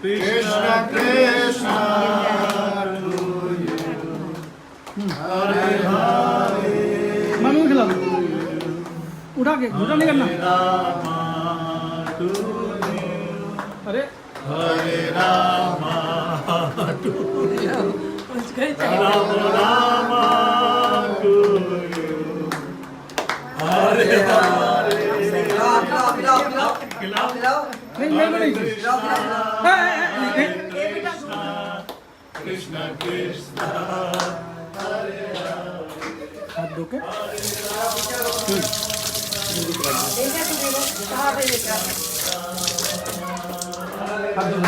Krishna Krishna to you. Hare Hare. मालूम खिला उठा के घुटा नहीं करना. Rama to you. अरे Hare Rama to you. उसको ही चाहिए. Rama Rama to you. Hare Hare. नहीं नहीं नहीं Krishna Krishna. हाथ धो के हाथ धो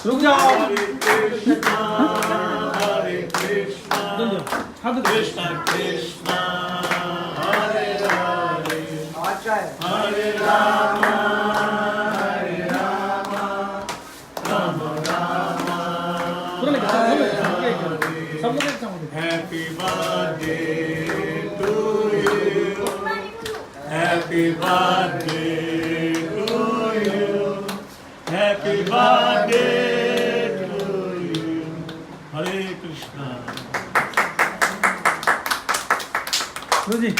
रुक जाओ Hare Krishna. जल्दी हाथ धो Krishna Krishna. Hare Hare. Hare Rama. Hare Rama. Rama Rama. पूरा लेके सब लोग एक साथ Happy birthday to you. Happy birthday to you. Happy birthday to you. Hare Krishna. रोजी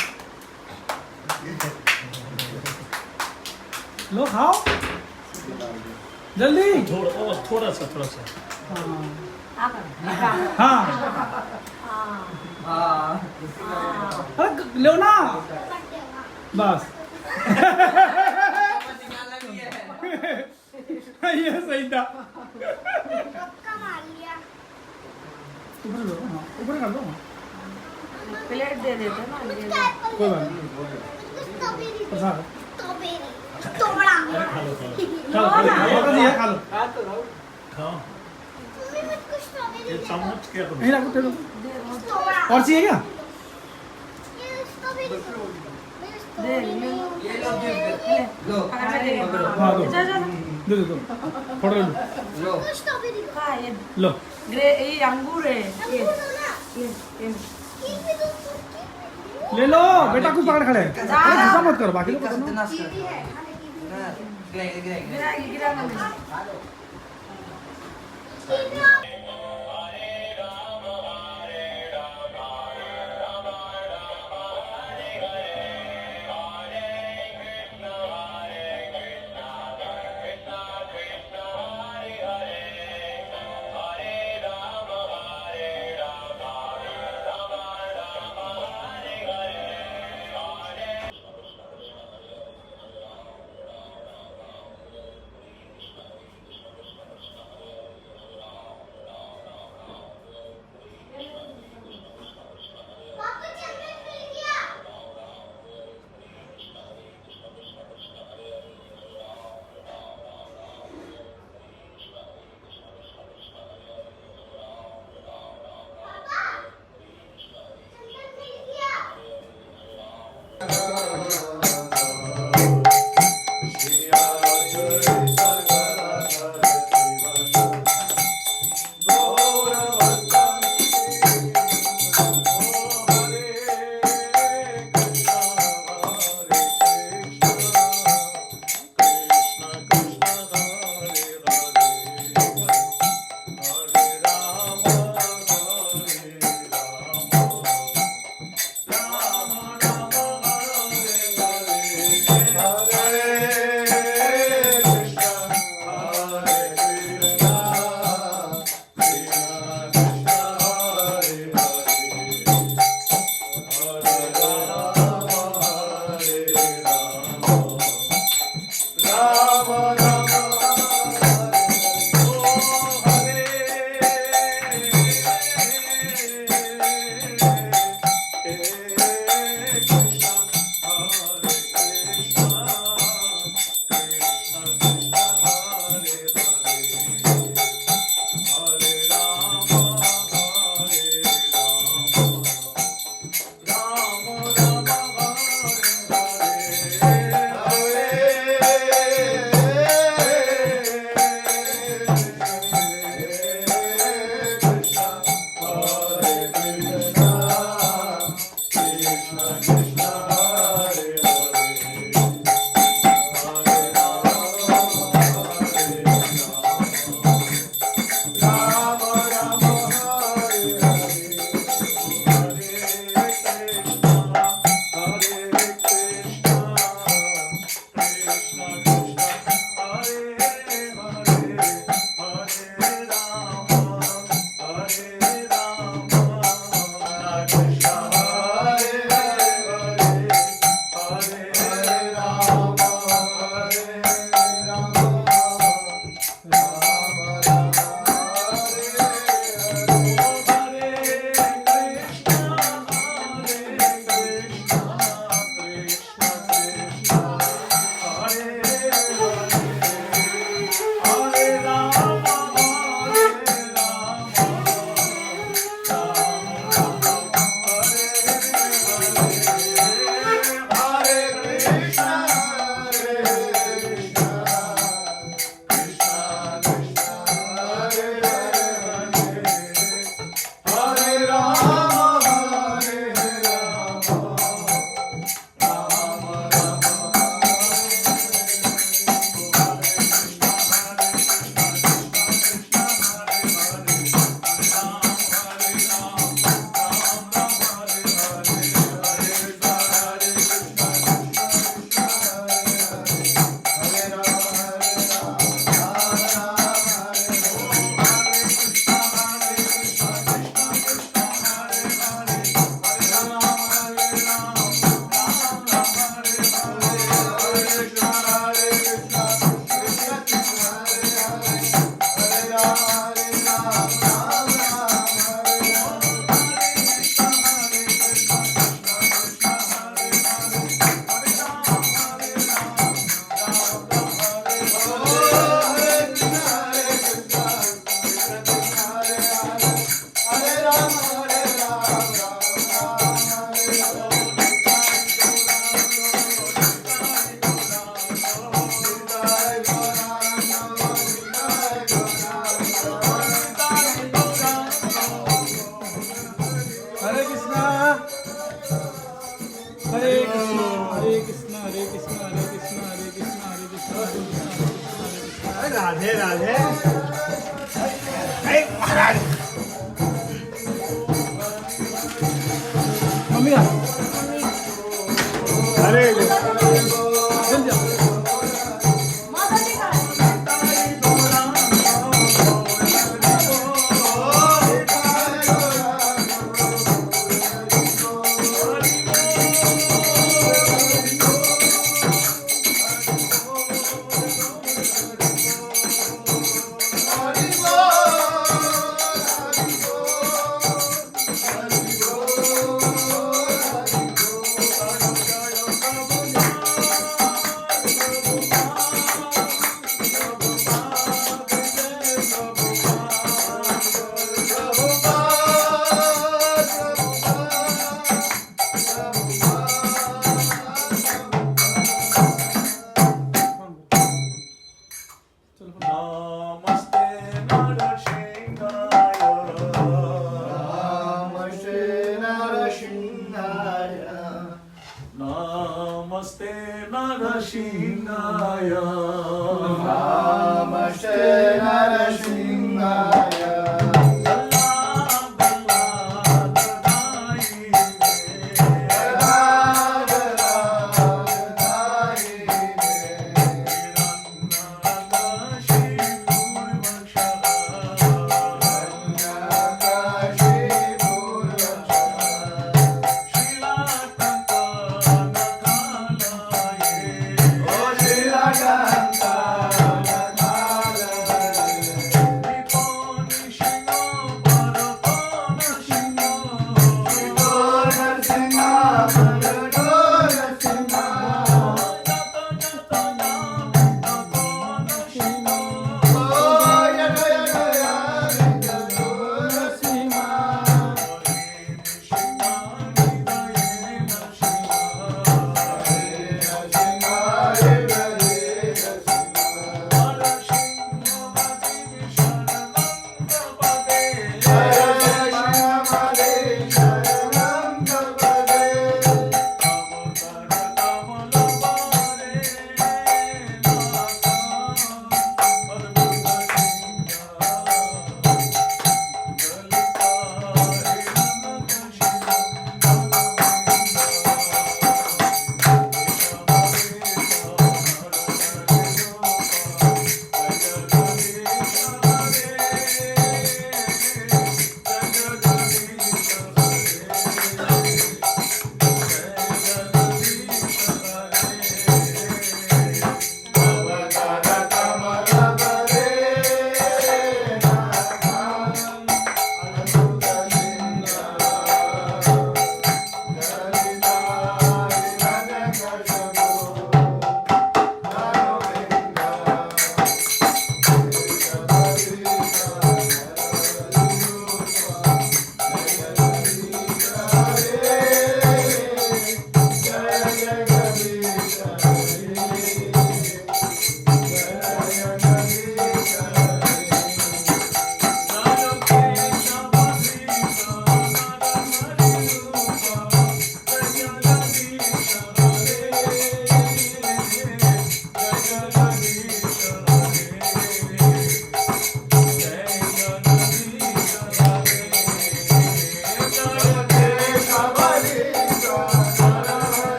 लो खाओ जल्दी थोड़ा सा हाँ अरे लो ना बस ये सही था ऊपर लो हाँ ऊपर कर लो हाँ प्लेट दे देते ना ये कोई बात नहीं प्रसाद खा लो खा लो खाओ ये चम्मच क्या करो? नहीं रखो तेरे और चाहिए क्या दे ले अगर मैं दे हाँ दो जा जा दे दो फोटो लो का ये लो ग्रे ये अंगूर है ये ले लो बेटा कुछ पकड़ खड़े अरे गुस्सा मत करो बाकी लोग गिरा गिरा ना राधे राधे हे महाराज मम्मी का अरे चल जा नमस्ते नरसिंहाय नमस्ते नरसिंहाय Canta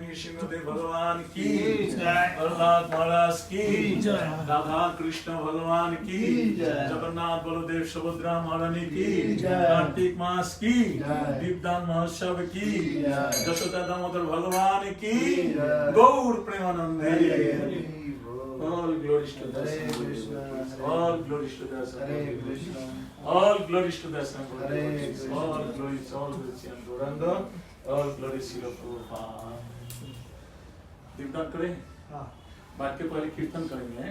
नृसिंहदेव भगवान की प्रहलाद महाराज की राधा कृष्ण भगवान की जगन्नाथ बलदेव सुभद्रा महारानी की कार्तिक मास की दीपदान महोत्सव की यशोदा दामोदर भगवान की गौर Premanand All glories to the All glories to the All glories to the All glories, all glories and Duranga. All glories to Prabhupada. दीपदान करें? हाँ। बाद के पहले कीर्तन करेंगे,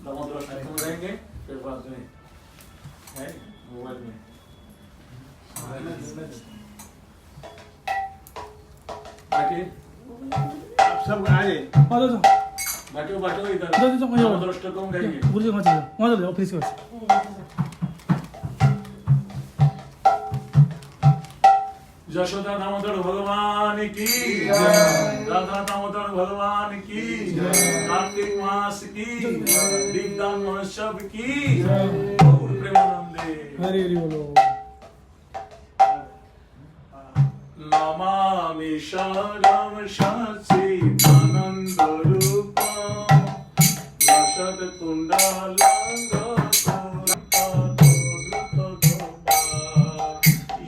दामोदर कीर्तन रहेंगे, फिर बाद में है मोबाइल में। बाकी आप सब आए। बाटो बाटो इधर दामोदर अष्टकम गाएंगे। गुरुजी वहाँ चलो, ऑफिस के पास। यशोदा दामोदर भगवान की राधा दामोदर भगवान की कार्तिक मास की दीपदान महोत्सव की गौर प्रेमानंदे हरे हरि बोलो। नमामि शरणं सच्चिदानन्द रूपं लसत् कुण्डलाङ्गं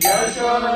यशोदा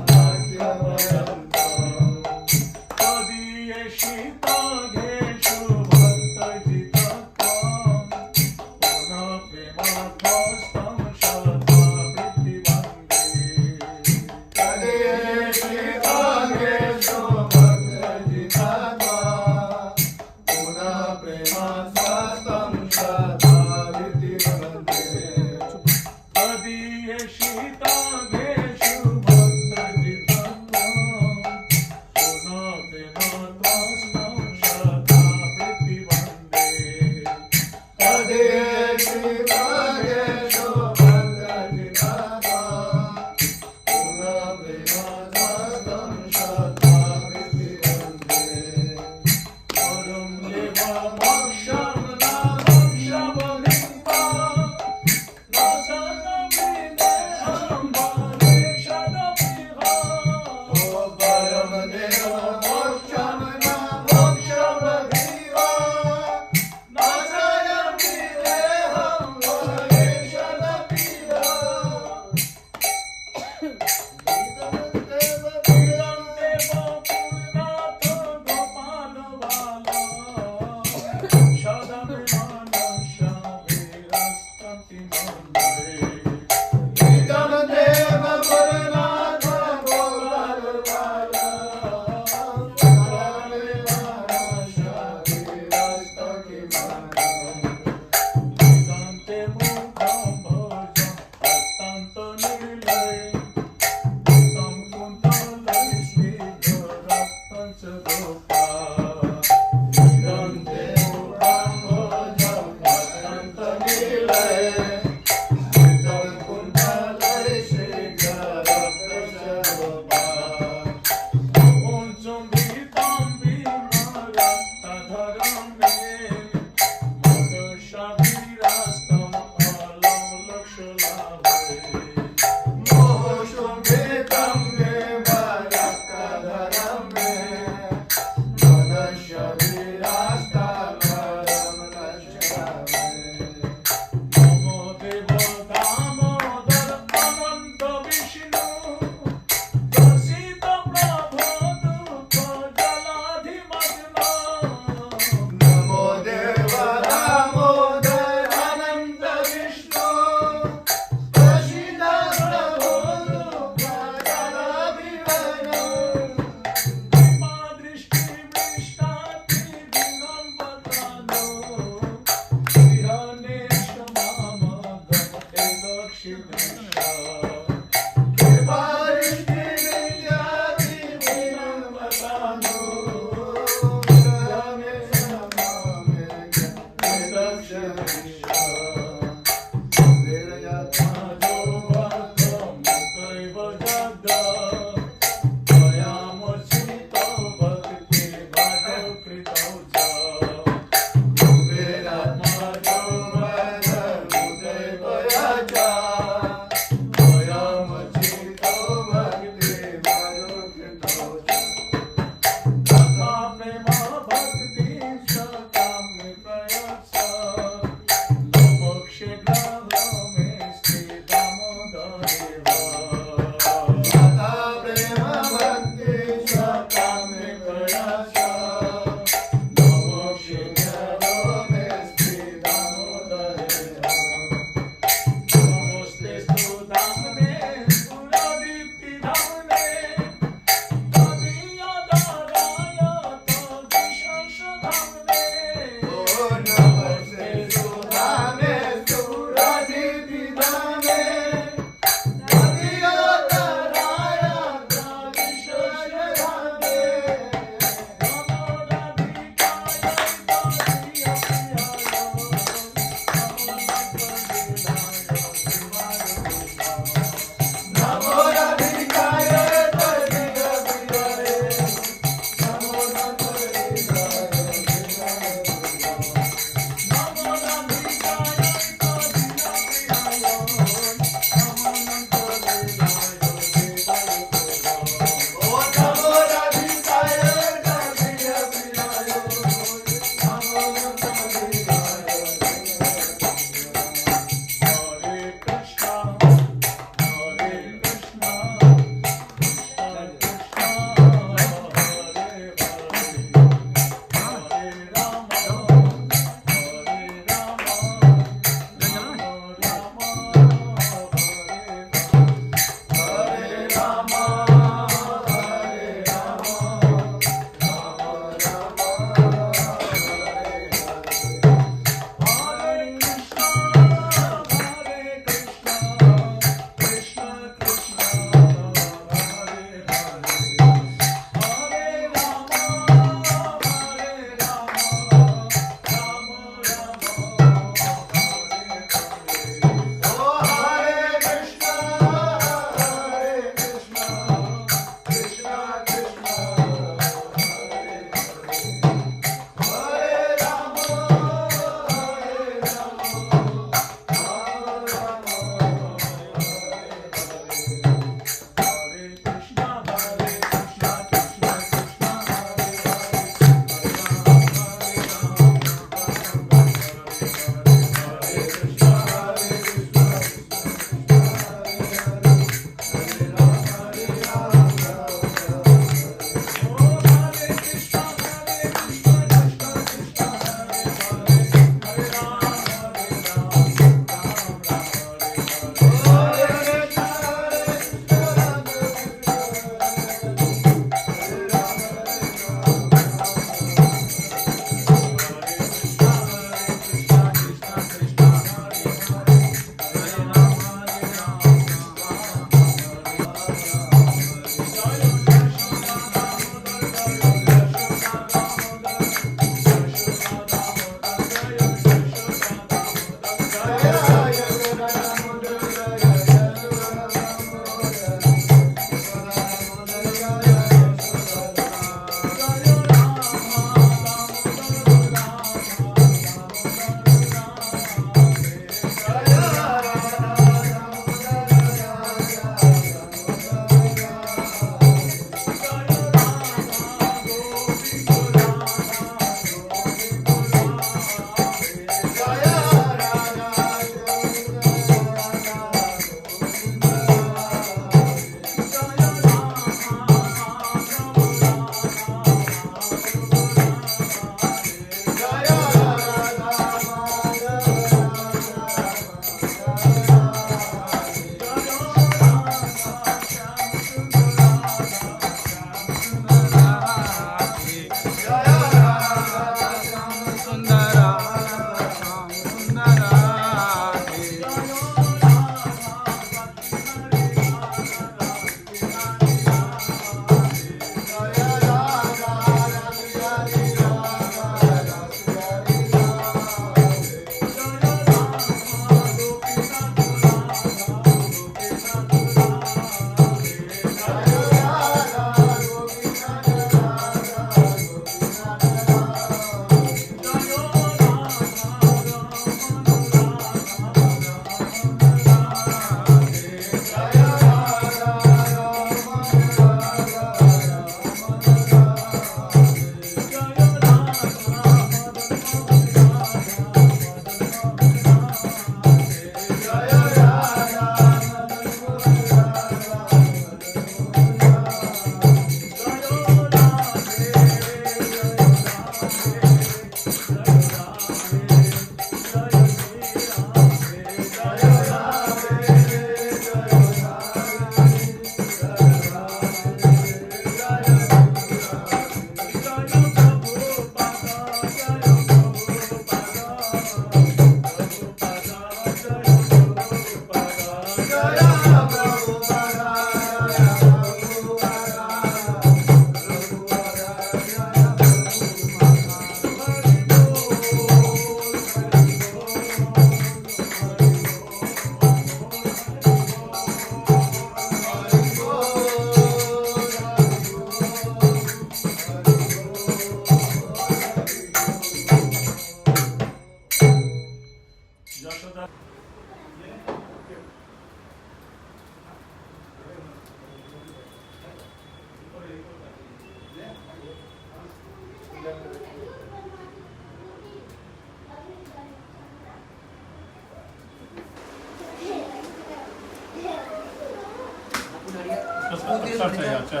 अच्छा अच्छा अच्छा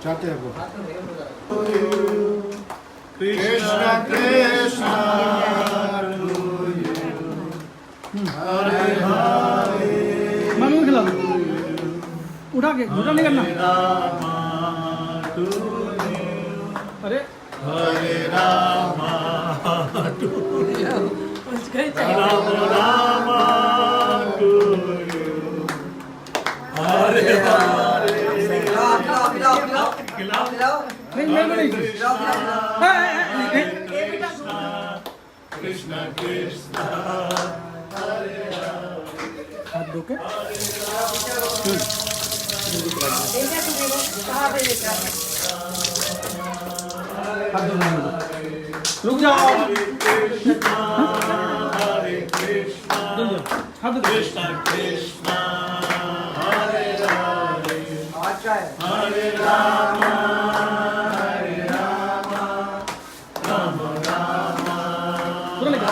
चाहते हैं वो कृष्ण कृष्ण हरे हरे मम्मी को खिला दो उठा के घुटा नहीं करना अरे हरे राम उसको ही चाहिए राम राम हरे हरे नहीं नहीं कृष्ण कृष्ण हाथ धो के हाथ धो रुक जाओ हरे कृष्ण हाथ धो कृष्ण कृष्ण हरे हरे हरे राम राम राम पूरा लेके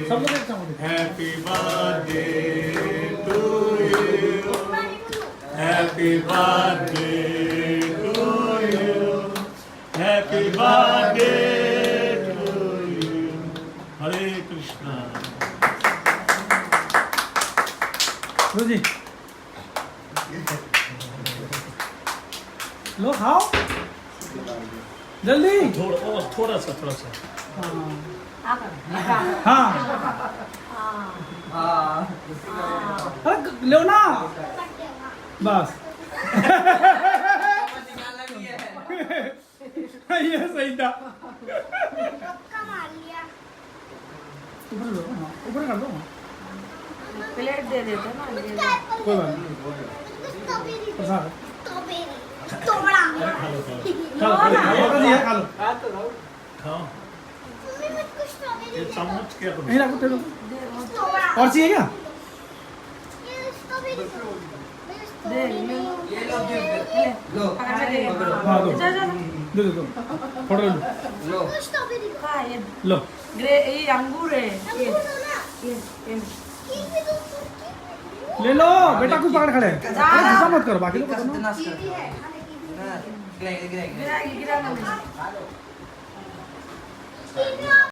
सब लोग एक साथ Happy birthday to you. Happy birthday to you. Happy birthday to you. Hare Krishna. रोजी लो खाओ जल्दी थोड़ा सा हाँ अरे लो ना बस ये सही था ऊपर कर दो प्लेट दे देते ना ये कोई बात नहीं प्रसाद खा लो खा लो खाओ ये चम्मच क्या करूं? नहीं रखो तेरे और चाहिए क्या दे ले पकड़ ले हाँ दो जा जा दो दो फोटो लो खा ये लो ग्रे ये अंगूर है ये ले लो बेटा कुछ पकड़ खड़े अरे गुस्सा मत करो बाकी लोग गिरा गिरा